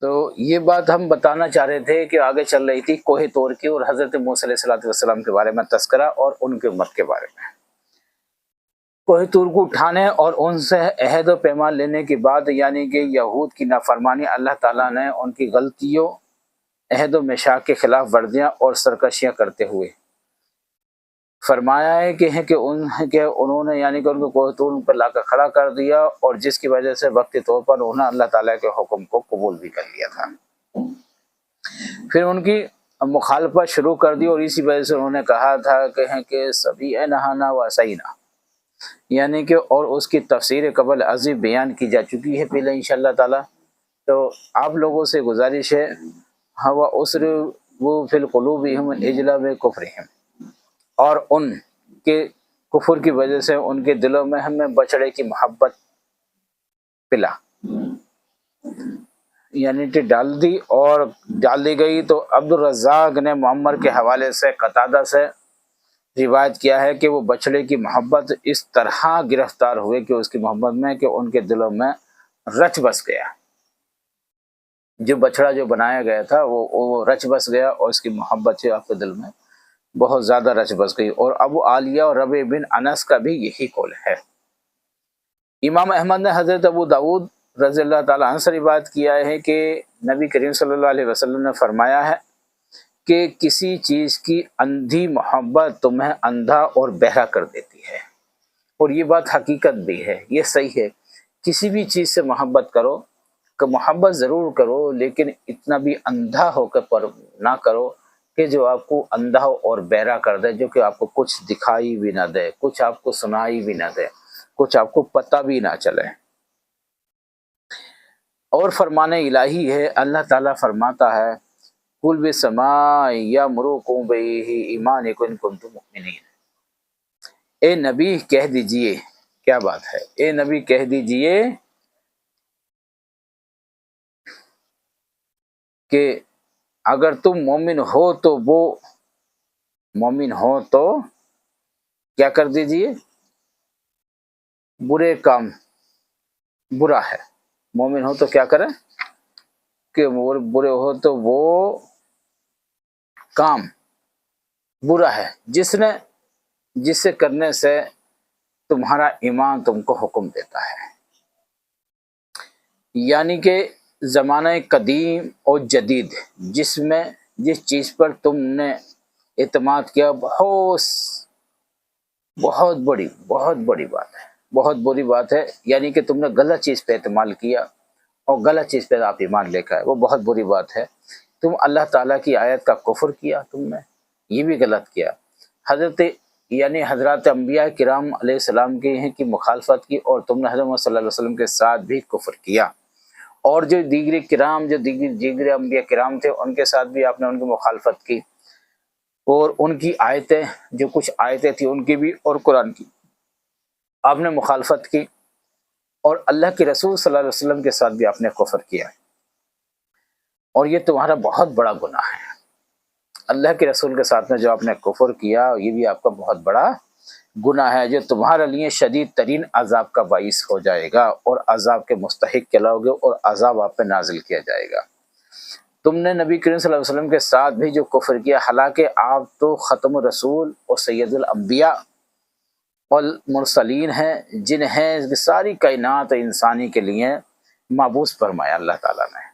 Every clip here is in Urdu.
تو یہ بات ہم بتانا چاہ رہے تھے کہ آگے چل رہی تھی کوہ طور کی اور حضرت موسیٰ علیہ السلام کے بارے میں تذکرہ اور ان کی امت کے بارے میں۔ کوہ طور کو اٹھانے اور ان سے عہد و پیمان لینے کے بعد، یعنی کہ یہود کی نافرمانی، اللہ تعالیٰ نے ان کی غلطیوں، عہد و میثاق کے خلاف ورزیاں اور سرکشیاں کرتے ہوئے فرمایا ہے کہ انہوں نے یعنی کہ ان کو کوہ طور پر لا کر کھڑا کر دیا، اور جس کی وجہ سے وقتی طور پر انہوں نے اللہ تعالیٰ کے حکم کو قبول بھی کر لیا تھا، پھر ان کی مخالفت شروع کر دی، اور اسی وجہ سے انہوں نے کہا تھا کہ سبھی نہانا و سینا، یعنی کہ اور اس کی تفسیر قبل عظیم بیان کی جا چکی ہے پہلے انشاءاللہ تعالی۔ تو آپ لوگوں سے گزارش ہے، ہوا اسر وہ فی القلوبہم اجلا میں کفرہم، اور ان کے کفر کی وجہ سے ان کے دلوں میں ہمیں بچڑے کی محبت پلا، یعنی کہ ڈال دی گئی۔ تو عبد الرزاق نے معمر کے حوالے سے قتادہ سے روایت کیا ہے کہ وہ بچڑے کی محبت اس طرح گرفتار ہوئے کہ اس کی محبت میں کہ ان کے دلوں میں رچ بس گیا، جو بچڑا جو بنایا گیا تھا وہ رچ بس گیا، اور اس کی محبت سے آپ کے دل میں بہت زیادہ رچ بس گئی۔ اور ابو عالیہ اور ربیع بن انس کا بھی یہی قول ہے۔ امام احمد نے حضرت ابو داؤد رضی اللہ تعالیٰ عنہ سے روایت کیا ہے کہ نبی کریم صلی اللہ علیہ وسلم نے فرمایا ہے کہ کسی چیز کی اندھی محبت تمہیں اندھا اور بہرا کر دیتی ہے، اور یہ بات حقیقت بھی ہے، یہ صحیح ہے۔ کسی بھی چیز سے محبت کرو، کہ محبت ضرور کرو، لیکن اتنا بھی اندھا ہو کر نہ کرو کہ جو آپ کو اندھا اور بہرا کر دے، جو کہ آپ کو کچھ دکھائی بھی نہ دے، کچھ آپ کو سنائی بھی نہ دے، کچھ آپ کو پتہ بھی نہ چلے۔ اور فرمان الہی ہے، اللہ تعالیٰ فرماتا ہے قُلْ بِالسَّمَاءِ یَأْمُرُکُم بِهِ ایمانکم ان کنتم مؤمنین۔ اے نبی کہہ دیجئے، کیا بات ہے، اے نبی کہہ دیجئے کہ اگر تم مومن ہو تو کیا کر دیجئے، برے کام برا ہے، مومن ہو تو کیا کریں کہ برے ہو تو وہ کام برا ہے جس سے کرنے سے تمہارا ایمان تم کو حکم دیتا ہے، یعنی کہ زمانہ قدیم اور جدید جس چیز پر تم نے اعتماد کیا، بہت بڑی بات ہے، بہت بری بات ہے، یعنی کہ تم نے غلط چیز پہ اعتماد کیا اور غلط چیز پہ آپ ایمان لے کر آئے، وہ بہت بری بات ہے۔ تم اللہ تعالیٰ کی آیت کا کفر کیا، تم نے یہ بھی غلط کیا، حضرات انبیاء کرام علیہ السلام کی مخالفت کی، اور تم نے حضرت محمد صلی اللہ علیہ وسلم کے ساتھ بھی کفر کیا، اور جو دیگر انبیاء کرام تھے ان کے ساتھ بھی آپ نے ان کی مخالفت کی، اور ان کی آیتیں جو کچھ آیتیں تھیں ان کی بھی اور قرآن کی آپ نے مخالفت کی، اور اللہ کے رسول صلی اللہ علیہ وسلم کے ساتھ بھی آپ نے کفر کیا، اور یہ تمہارا بہت بڑا گناہ ہے۔ اللہ کے رسول کے ساتھ میں جو آپ نے کفر کیا، یہ بھی آپ کا بہت بڑا گناہ ہے، جو تمہارے لیے شدید ترین عذاب کا باعث ہو جائے گا، اور عذاب کے مستحق کہلاؤ گے، اور عذاب آپ پہ نازل کیا جائے گا۔ تم نے نبی کریم صلی اللہ علیہ وسلم کے ساتھ بھی جو کفر کیا، حالانکہ آپ تو ختم الرسول اور سید الانبیاء والمرسلین ہیں، جنہیں ساری کائنات انسانی کے لیے مبعوث فرمایا اللہ تعالیٰ نے،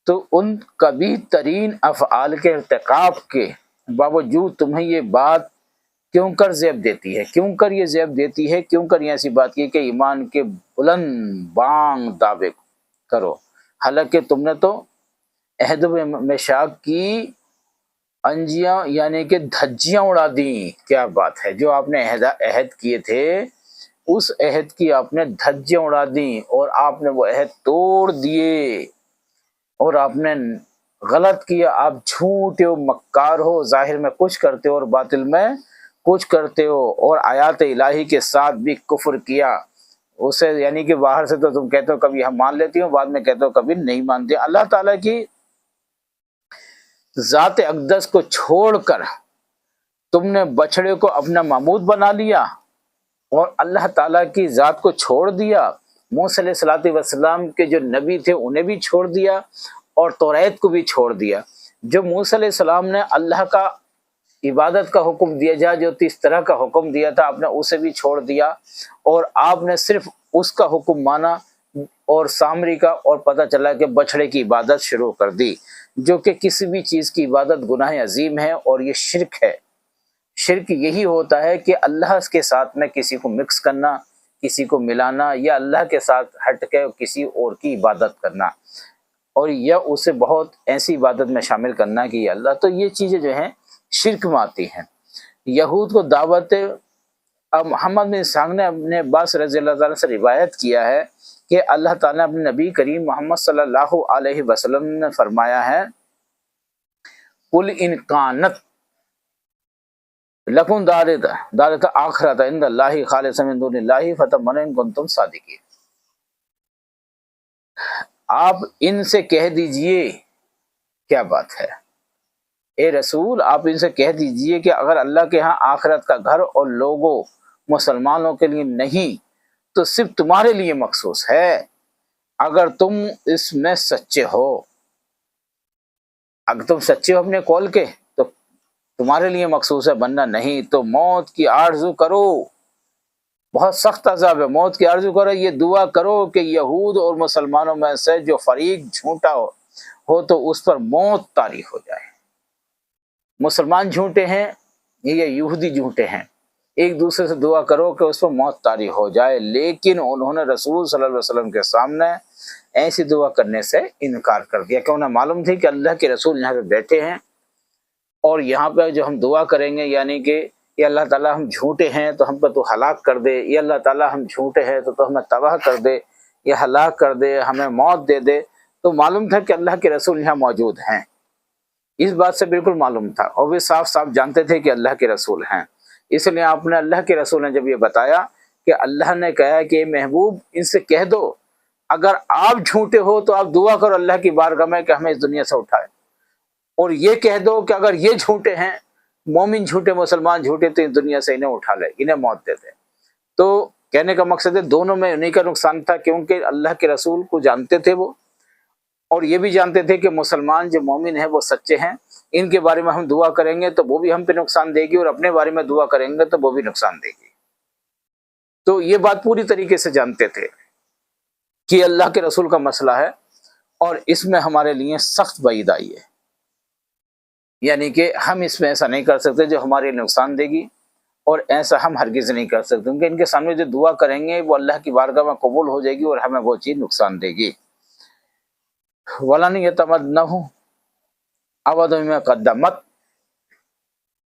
تو ان کبھی ترین افعال کے ارتکاب کے باوجود تمہیں یہ بات کیوں کر زیب دیتی ہے، کیوں کر یہ ایسی بات کی کہ ایمان کے بلند بانگ دعوے کرو، حالانکہ تم نے تو عہد و میثاق کی انجیاں یعنی کہ دھجیاں اڑا دیں۔ کیا بات ہے، جو آپ نے عہد کیے تھے اس عہد کی آپ نے دھجیاں اڑا دیں، اور آپ نے وہ عہد توڑ دیے، اور آپ نے غلط کیا، آپ جھوٹے ہو، مکار ہو، ظاہر میں کچھ کرتے ہو اور باطل میں کچھ کرتے ہو، اور آیات الہی کے ساتھ بھی کفر کیا، اسے یعنی کہ باہر سے تو تم کہتے ہو کبھی ہم مان لیتی ہوں، بعد میں کہتے ہو کبھی نہیں مانتے۔ اللہ تعالیٰ کی ذات اقدس کو چھوڑ کر تم نے بچڑے کو اپنا معبود بنا لیا، اور اللہ تعالیٰ کی ذات کو چھوڑ دیا، موسیٰ علیہ الصلوۃ والسلام کے جو نبی تھے انہیں بھی چھوڑ دیا اور توریت کو بھی چھوڑ دیا۔ جو موسیٰ علیہ السلام نے اللہ کا عبادت کا حکم دیا جا جو 30 طرح کا حکم دیا تھا، آپ نے اسے بھی چھوڑ دیا اور آپ نے صرف اس کا حکم مانا اور سامری کا، اور پتہ چلا کہ بچھڑے کی عبادت شروع کر دی، جو کہ کسی بھی چیز کی عبادت گناہ عظیم ہے اور یہ شرک ہے۔ شرک یہی ہوتا ہے کہ اللہ کے ساتھ میں کسی کو مکس کرنا، کسی کو ملانا، یا اللہ کے ساتھ ہٹ کے کسی اور کی عبادت کرنا، اور یا اسے بہت ایسی عبادت میں شامل کرنا کہ یہ اللہ۔ تو یہ چیزیں جو ہیں شرک میں آتی ہیں۔ یہود کو دعوت، اب محمد بن اسحاق نے اپنے عباس رضی اللہ تعالیٰ سے روایت کیا ہے کہ اللہ تعالیٰ نے اپنے نبی کریم محمد صلی اللہ علیہ وسلم نے فرمایا ہے، قل ان کانت لکم دارت آخرت عند اللہ خالص من دون اللہ فتمنوا ان کنتم صادقین۔ آپ ان سے کہہ دیجئے، کیا بات ہے اے رسول، آپ ان سے کہہ دیجئے کہ اگر اللہ کے ہاں آخرت کا گھر اور لوگوں مسلمانوں کے لیے نہیں تو صرف تمہارے لیے مخصوص ہے، اگر تم اس میں سچے ہو۔ اگر تم سچے ہو اپنے قول کے تو تمہارے لیے مخصوص ہے، ورنہ نہیں تو موت کی آرزو کرو۔ بہت سخت عذاب ہے، موت کی آرزو کرو، یہ دعا کرو کہ یہود اور مسلمانوں میں سے جو فریق جھوٹا ہو تو اس پر موت طاری ہو جائے۔ مسلمان جھوٹے ہیں یا یہودی جھوٹے ہیں، ایک دوسرے سے دعا کرو کہ اس پر موت طاری ہو جائے، لیکن انہوں نے رسول صلی اللہ علیہ وسلم کے سامنے ایسی دعا کرنے سے انکار کر دیا کہ انہیں معلوم تھی کہ اللہ کے رسول یہاں پہ بیٹھے ہیں اور یہاں پہ جو ہم دعا کریں گے یعنی کہ یہ اللہ تعالیٰ ہم جھوٹے ہیں تو ہم پہ تو ہلاک کر دے، یہ اللہ تعالیٰ ہم جھوٹے ہیں تو ہمیں تباہ کر دے، یہ ہلاک کر دے، ہمیں موت دے دے، تو معلوم تھا کہ اللہ کے رسول یہاں موجود ہیں، اس بات سے بالکل معلوم تھا، اور وہ صاف صاف جانتے تھے کہ اللہ کے رسول ہیں۔ اس لیے آپ نے اللہ کے رسول نے جب یہ بتایا کہ اللہ نے کہا کہ محبوب ان سے کہہ دو اگر آپ جھوٹے ہو تو آپ دعا کرو اللہ کی بارگاہ میں کہ ہمیں اس دنیا سے اٹھائے، اور یہ کہہ دو کہ اگر یہ جھوٹے ہیں، مومن جھوٹے مسلمان جھوٹے، تو اس دنیا سے انہیں اٹھا لے، انہیں موت دے دے۔ تو کہنے کا مقصد ہے دونوں میں انہیں کا نقصان تھا، کیونکہ اللہ کے رسول کو جانتے تھے وہ، اور یہ بھی جانتے تھے کہ مسلمان جو مومن ہیں وہ سچے ہیں، ان کے بارے میں ہم دعا کریں گے تو وہ بھی ہم پہ نقصان دے گی، اور اپنے بارے میں دعا کریں گے تو وہ بھی نقصان دے گی۔ تو یہ بات پوری طریقے سے جانتے تھے کہ اللہ کے رسول کا مسئلہ ہے، اور اس میں ہمارے لیے سخت وعید آئی ہے، یعنی کہ ہم اس میں ایسا نہیں کر سکتے جو ہمارے لیے نقصان دے گی، اور ایسا ہم ہرگز نہیں کر سکتے، کیونکہ ان کے سامنے جو دعا کریں گے وہ اللہ کی بارگاہ میں قبول ہو جائے گی اور ہمیں وہ چیز نقصان دے گی۔ وَلَنْ يَتَمَنَّهُ أَبَدًا بِمَا قَدَّمَتْ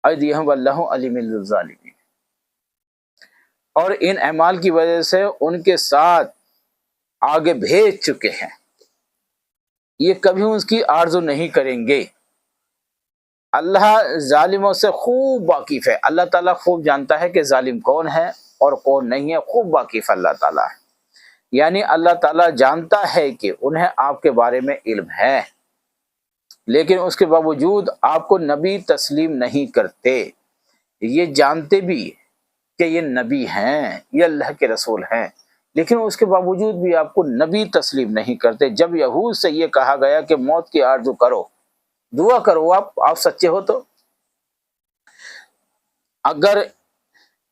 أَيْدِيهِمْ وَاللَّهُ عَلِيمٌ بِالظَّالِمِينَ۔ اور ان اعمال کی وجہ سے ان کے ساتھ آگے بھیج چکے ہیں، یہ کبھی اس کی آرزو نہیں کریں گے۔ اللہ ظالموں سے خوب واقف ہے، اللہ تعالیٰ خوب جانتا ہے کہ ظالم کون ہے اور کون نہیں ہے، خوب واقف اللہ تعالیٰ ہے، یعنی اللہ تعالیٰ جانتا ہے کہ انہیں آپ کے بارے میں علم ہے، لیکن اس کے باوجود آپ کو نبی تسلیم نہیں کرتے، یہ جانتے بھی کہ یہ نبی ہیں، یہ اللہ کے رسول ہیں، لیکن اس کے باوجود بھی آپ کو نبی تسلیم نہیں کرتے۔ جب یہود سے یہ کہا گیا کہ موت کی آرزو کرو، دعا کرو، آپ سچے ہو تو اگر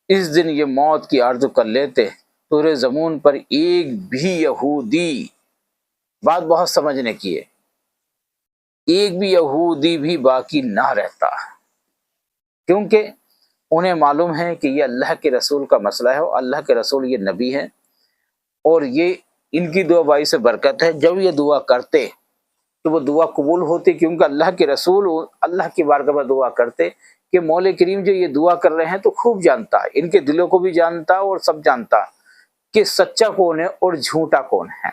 اس دن یہ موت کی آرزو کر لیتے تو زمین پر ایک بھی یہودی، بات بہت سمجھنے کی ہے، ایک بھی یہودی بھی باقی نہ رہتا، کیونکہ انہیں معلوم ہے کہ یہ اللہ کے رسول کا مسئلہ ہے، اور اللہ کے رسول یہ نبی ہیں، اور یہ ان کی دعا بائی سے برکت ہے۔ جب یہ دعا کرتے تو وہ دعا قبول ہوتی، کیونکہ اللہ کے رسول اللہ کی بارگاہ میں دعا کرتے کہ مولا کریم جو یہ دعا کر رہے ہیں تو خوب جانتا ہے، ان کے دلوں کو بھی جانتا اور سب جانتا کہ سچا کون ہے اور جھوٹا کون ہے،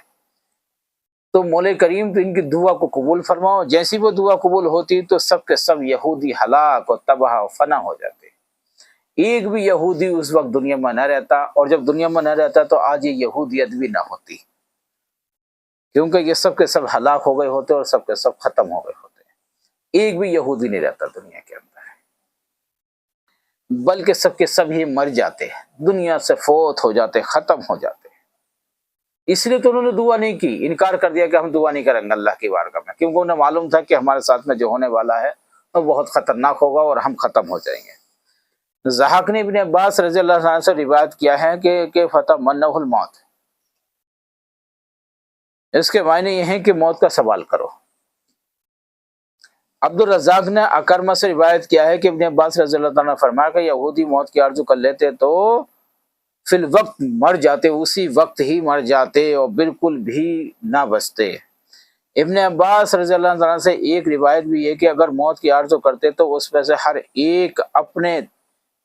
تو مولا کریم تو ان کی دعا کو قبول فرماؤ۔ جیسی وہ دعا قبول ہوتی تو سب کے سب یہودی ہلاک اور تباہ و فنا ہو جاتے، ایک بھی یہودی اس وقت دنیا میں نہ رہتا، اور جب دنیا میں نہ رہتا تو آج یہ یہودیت بھی نہ ہوتی، کیونکہ یہ سب کے سب ہلاک ہو گئے ہوتے اور سب کے سب ختم ہو گئے ہوتے، ایک بھی یہودی نہیں رہتا دنیا کے اندر، بلکہ سب کے سب ہی مر جاتے، دنیا سے فوت ہو جاتے، ختم ہو جاتے۔ اس لیے تو انہوں نے دعا نہیں کی، انکار کر دیا کہ ہم دعا نہیں کریں گے اللہ کی بارگاہ میں، کیونکہ انہیں معلوم تھا کہ ہمارے ساتھ میں جو ہونے والا ہے وہ بہت خطرناک ہوگا اور ہم ختم ہو جائیں گے۔ ضحاک نے ابن عباس رضی اللہ عنہ سے روایت کیا ہے کہ فتح منہ الموت، اس کے معنی یہ ہیں کہ موت کا سوال کرو۔ عبد الرزاق نے اکرمہ سے روایت کیا ہے کہ ابن عباس رضی اللہ عنہ نے فرمایا کہ یہودی موت کی آرزو کر لیتے تو فی الوقت مر جاتے، اسی وقت ہی مر جاتے اور بالکل بھی نہ بچتے۔ ابن عباس رضی اللہ عنہ سے ایک روایت بھی ہے کہ اگر موت کی آرزو کرتے تو اس میں سے ہر ایک اپنے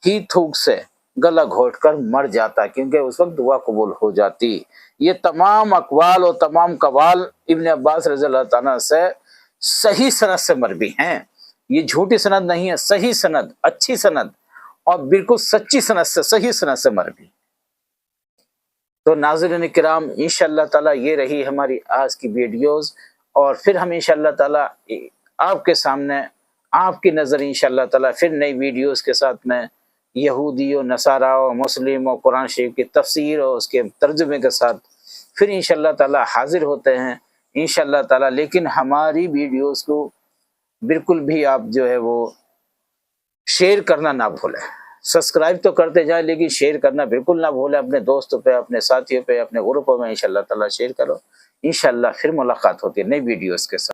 ہی تھوک سے گلا گھونٹ کر مر جاتا، کیونکہ اس وقت دعا قبول ہو جاتی۔ یہ تمام اقوال اور تمام قوال ابن عباس رضی اللہ عنہ سے صحیح سند سے مروی ہیں، یہ جھوٹی سند نہیں ہے، صحیح سند، اچھی سند اور بالکل سچی سند سے، صحیح سند سے مروی۔ تو ناظرین کرام، انشاءاللہ تعالی یہ رہی ہماری آج کی ویڈیوز، اور پھر ہم انشاءاللہ تعالی آپ کے سامنے، آپ کی نظر انشاءاللہ تعالی پھر نئی ویڈیوز کے ساتھ میں یہودی و نصارہ و مسلم و قرآن شریف کی تفسیر اور اس کے ترجمے کے ساتھ پھر انشاءاللہ تعالی حاضر ہوتے ہیں انشاءاللہ تعالی۔ لیکن ہماری ویڈیوز کو بالکل بھی آپ جو ہے وہ شیئر کرنا نہ بھولیں، سبسکرائب تو کرتے جائیں لیکن شیئر کرنا بالکل نہ بھولیں، اپنے دوستوں پہ، اپنے ساتھیوں پہ، اپنے گروپوں میں انشاءاللہ تعالی شیئر کرو۔ انشاءاللہ پھر ملاقات ہوتی ہے نئی ویڈیوز کے ساتھ۔